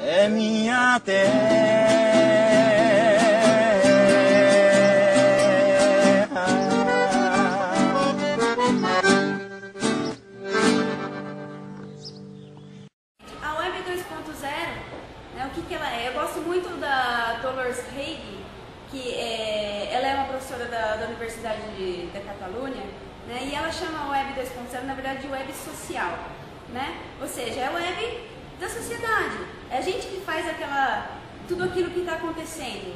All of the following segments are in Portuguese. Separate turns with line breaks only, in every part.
É minha terra.
A Web 2.0, né, o que que ela é? Eu gosto muito da Dolores Haig, que ela é uma professora da Universidade da Catalunha, né, e ela chama a Web 2.0, na verdade, de web social, né? Ou seja, é a web da sociedade, é a gente que faz tudo aquilo que está acontecendo.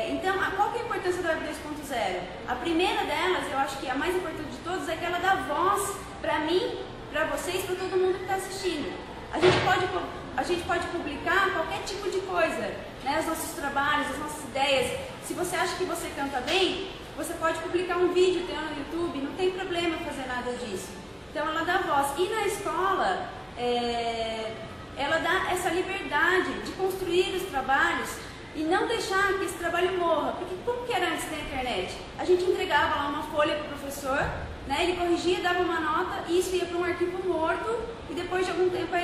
Então, qual que é a importância da Web 2.0? A primeira delas, eu acho que a mais importante de todas, é que ela dá voz para mim, para vocês, para todo mundo que está assistindo. A gente pode publicar qualquer tipo de coisa, né? Os nossos trabalhos, as nossas ideias. Se você acha que você canta bem, você pode publicar um vídeo teu no YouTube, não tem problema fazer nada disso. Então ela dá voz. E na escola, ela dá essa liberdade de construir os trabalhos e não deixar que esse trabalho morra. Porque como que era antes da internet? A gente entregava lá uma folha para o professor, né? Ele corrigia, dava uma nota e isso ia para um arquivo morto e depois de algum tempo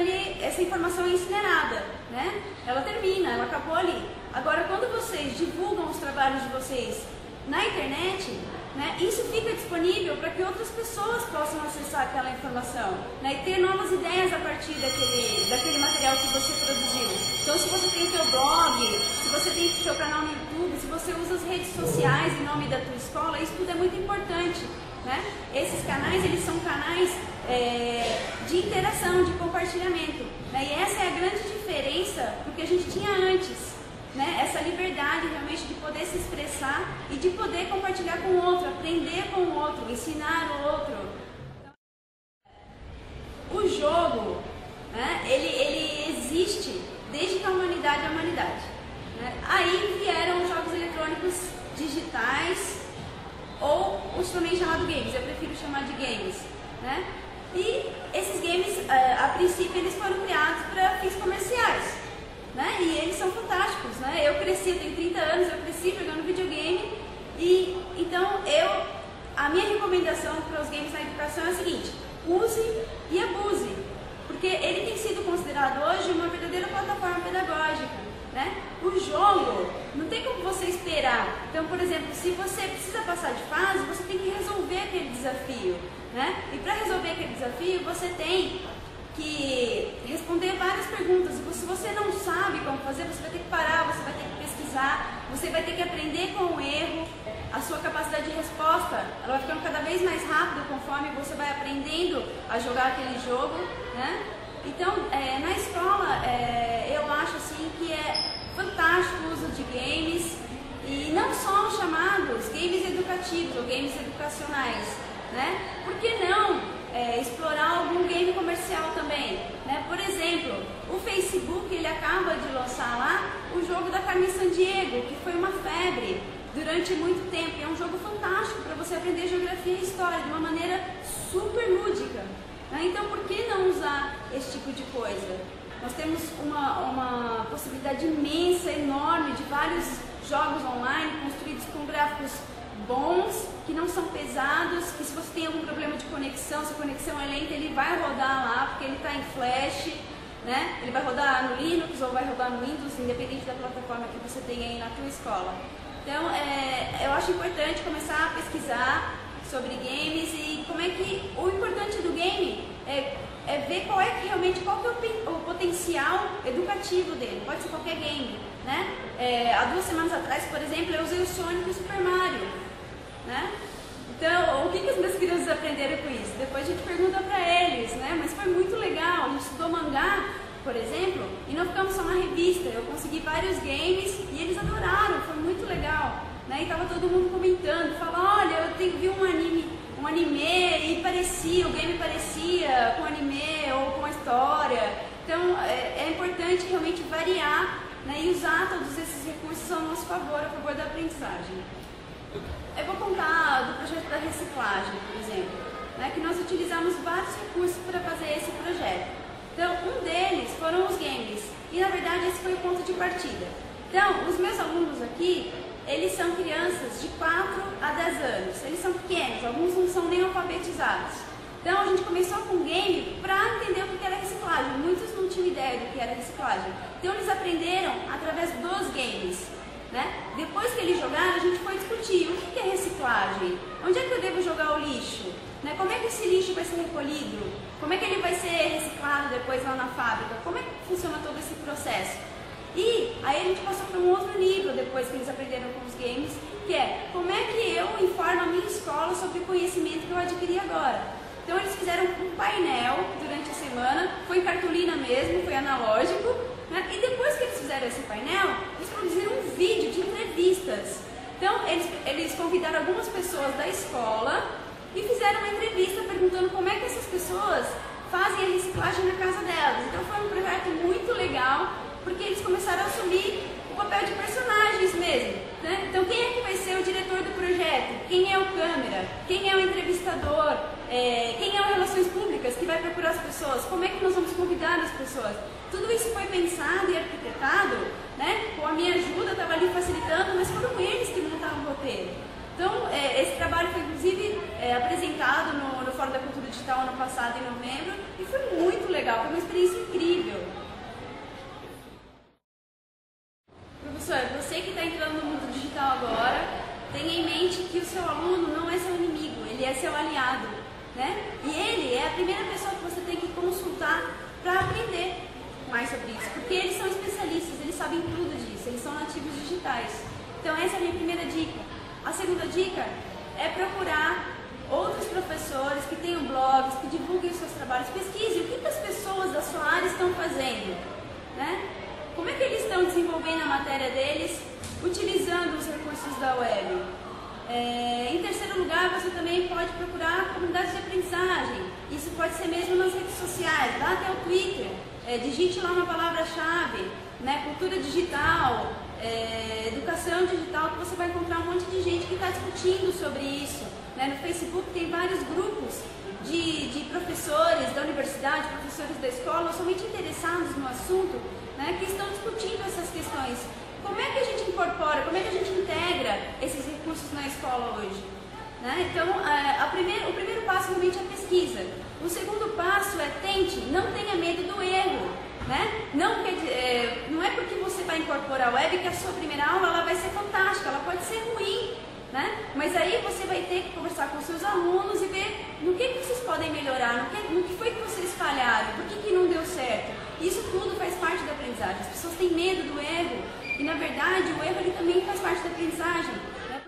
essa informação é incinerada, né? Ela termina, ela acabou ali. Agora, quando vocês divulgam os trabalhos de vocês na internet, né, isso fica disponível para que outras pessoas possam acessar aquela informação, né, e ter novas ideias a partir daquele material que você produziu. Então, se você tem o seu blog, se você tem o seu canal no YouTube, se você usa as redes sociais em nome da tua escola, isso tudo é muito importante, né? Esses canais, eles são canais de interação, de compartilhamento, né? E essa é a grande diferença do que a gente tinha antes, né? Essa liberdade realmente de poder se expressar e de poder compartilhar com o outro, aprender com o outro, ensinar o outro. O jogo, né, ele existe desde que a humanidade é a humanidade, né? Aí vieram os jogos eletrônicos digitais, ou os também chamados games, eu prefiro chamar de games, né? E esses games, a princípio, eles foram criados para fins comerciais, né? E eles são fantásticos, né? Eu tenho 30 anos, eu cresci jogando videogame e então a minha recomendação para os games na educação é a seguinte: use e abuse, porque ele tem sido considerado hoje uma verdadeira plataforma pedagógica, né? O jogo, não tem como você esperar. Então, por exemplo, se você precisa passar de fase, você tem que resolver aquele desafio, né? E para resolver aquele desafio, você tem que responder várias perguntas. E se você não sabe como fazer, você vai ter que parar, você vai ter que pesquisar, você vai ter que aprender com o erro. A sua capacidade de resposta, ela vai ficando cada vez mais rápida conforme você vai aprendendo a jogar aquele jogo, né? Então, na escola, eu acho assim que é fantástico o uso de games, e não só os chamados games educativos ou games educacionais, né? Por que não explorar algum game comercial também, né? Por exemplo, o Facebook, ele acaba de lançar lá o jogo da Carmen Sandiego, que foi uma febre durante muito tempo, e é um jogo fantástico para você aprender geografia e história de uma maneira super lúdica, né? Então, por que não usar esse tipo de coisa? Nós temos uma possibilidade imensa, enorme, de vários jogos online construídos com gráficos bons, que não são pesados, que se você tem algum problema de conexão, se a conexão é lenta, ele vai rodar lá, porque ele está em flash, né? Ele vai rodar no Linux ou vai rodar no Windows, independente da plataforma que você tem aí na tua escola. Então, eu acho importante começar a pesquisar sobre games e como é que o importante do game é ver qual que é o potencial educativo dele. Pode ser qualquer game, né? Há 2 semanas atrás, por exemplo, eu usei o Sonic e o Super Mario, né? Então, o que as minhas crianças aprenderam com isso? Depois a gente pergunta pra eles, né? Mas foi muito legal. A gente estudou mangá, por exemplo, e não ficamos só na revista. Eu consegui vários games e eles adoraram, foi muito legal, né? E tava todo mundo comentando, falando: olha, eu vi um anime e parecia, o game parecia com anime ou com a história. Então, é importante realmente variar, né? E usar todos esses recursos ao nosso favor, a favor da aprendizagem. Eu vou contar do projeto da reciclagem, por exemplo, né, que nós utilizamos vários recursos para fazer esse projeto. Então, um deles foram os games, e na verdade esse foi o ponto de partida. Então, os meus alunos aqui, eles são crianças de 4 a 10 anos, eles são pequenos, alguns não são nem alfabetizados, Então a gente começou com o game para entender o que era reciclagem. Muitos não tinham ideia do que era reciclagem. Então eles aprenderam através dos games, né? Depois que eles jogaram, a gente foi discutir o que é reciclagem, onde é que eu devo jogar o lixo, né? Como é que esse lixo vai ser recolhido, como é que ele vai ser reciclado depois lá na fábrica, como é que funciona todo esse processo. E aí a gente passou para um outro nível depois que eles aprenderam com os games, que é como é que eu informo a minha escola sobre o conhecimento que eu adquiri agora. Então eles fizeram um painel durante a semana, foi em cartolina mesmo, foi analógico, né? E depois que eles fizeram esse painel, eles produziram um vídeo de entrevistas. Então eles convidaram algumas pessoas da escola e fizeram uma entrevista perguntando como é que essas pessoas fazem a reciclagem na casa delas. Então foi um projeto muito legal, porque eles começaram a assumir o papel de personagens mesmo, né? Então quem é que vai ser o diretor do projeto? Quem é o câmera? Quem é o entrevistador? Quem é o Relações Públicas que vai procurar as pessoas? Como é que nós vamos convidar as pessoas? Tudo isso foi pensado e arquitetado, né? Com a minha ajuda, eu estava ali facilitando, mas foram eles que montaram o roteiro. Então, esse trabalho foi inclusive apresentado no Fórum da Cultura Digital ano passado, em novembro, e foi muito legal, foi uma experiência incrível. Professor, você que está entrando no mundo digital agora, tenha em mente que o seu aluno não é seu inimigo, ele é seu aliado, né? E ele é a primeira pessoa que você tem que consultar para aprender mais sobre isso, porque eles são especialistas, eles sabem tudo disso, eles são nativos digitais. Então essa é a minha primeira dica. A segunda dica é procurar outros professores que tenham blogs, que divulguem os seus trabalhos, pesquise o que as pessoas da sua área estão fazendo, né? Como é que eles estão desenvolvendo a matéria deles, utilizando os recursos da web. Em terceiro lugar, você também pode procurar comunidades de aprendizagem. Isso pode ser mesmo nas redes sociais, vá até o Twitter, digite lá uma palavra-chave, né, cultura digital, educação digital, que você vai encontrar um monte de gente que está discutindo sobre isso. Né? No Facebook tem vários grupos de professores da universidade, professores da escola, somente interessados no assunto, né, que estão discutindo essas questões. Como é que a gente incorpora, como é que a gente integra esses recursos na escola hoje? Né? Então, o primeiro passo realmente é a pesquisa. O segundo passo é tente, não tenha medo do erro. Né? Não é porque você vai incorporar a web que a sua primeira aula ela vai ser fantástica, ela pode ser ruim. Né? Mas aí você vai ter que conversar com seus alunos e ver no que vocês podem melhorar, no que foi que vocês falharam, por que não deu certo. Isso tudo faz parte da aprendizagem. As pessoas têm medo do erro e, na verdade, o erro ele também faz parte da aprendizagem. Né?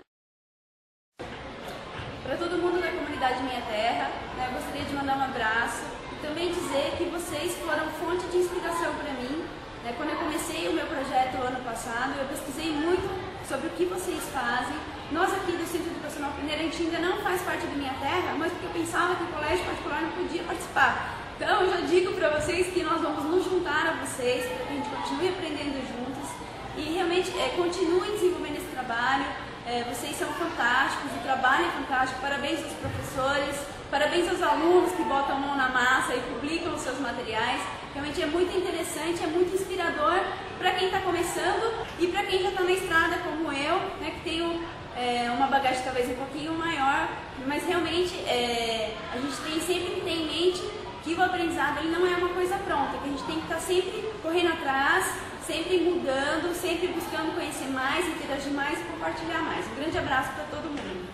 Para todo mundo da comunidade Minha Terra, né, eu gostaria de mandar um abraço e também dizer que vocês foram fonte de inspiração para mim. Né? Quando eu comecei o meu projeto ano passado, eu pesquisei muito sobre o que vocês fazem. Nós aqui do Centro Educacional Pioneiro, a gente ainda não faz parte do Minha Terra, mas porque eu pensava que o colégio particular não podia participar. Então eu já digo para vocês que nós vamos nos juntar a vocês, para que a gente continue aprendendo juntos e realmente continuem desenvolvendo esse trabalho. Vocês são fantásticos, o trabalho é fantástico, parabéns aos professores, parabéns aos alunos que botam a mão na massa e publicam os seus materiais. Realmente é muito interessante, é muito inspirador para quem está começando e para quem já está na estrada como eu, né, que tenho uma bagagem talvez um pouquinho maior, mas realmente a gente tem sempre que ter em mente que o aprendizado ele não é uma coisa pronta, que a gente tem que estar sempre correndo atrás, sempre mudando, sempre buscando conhecer mais, interagir mais e compartilhar mais. Um grande abraço para todo mundo.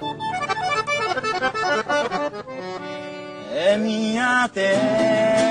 É minha terra.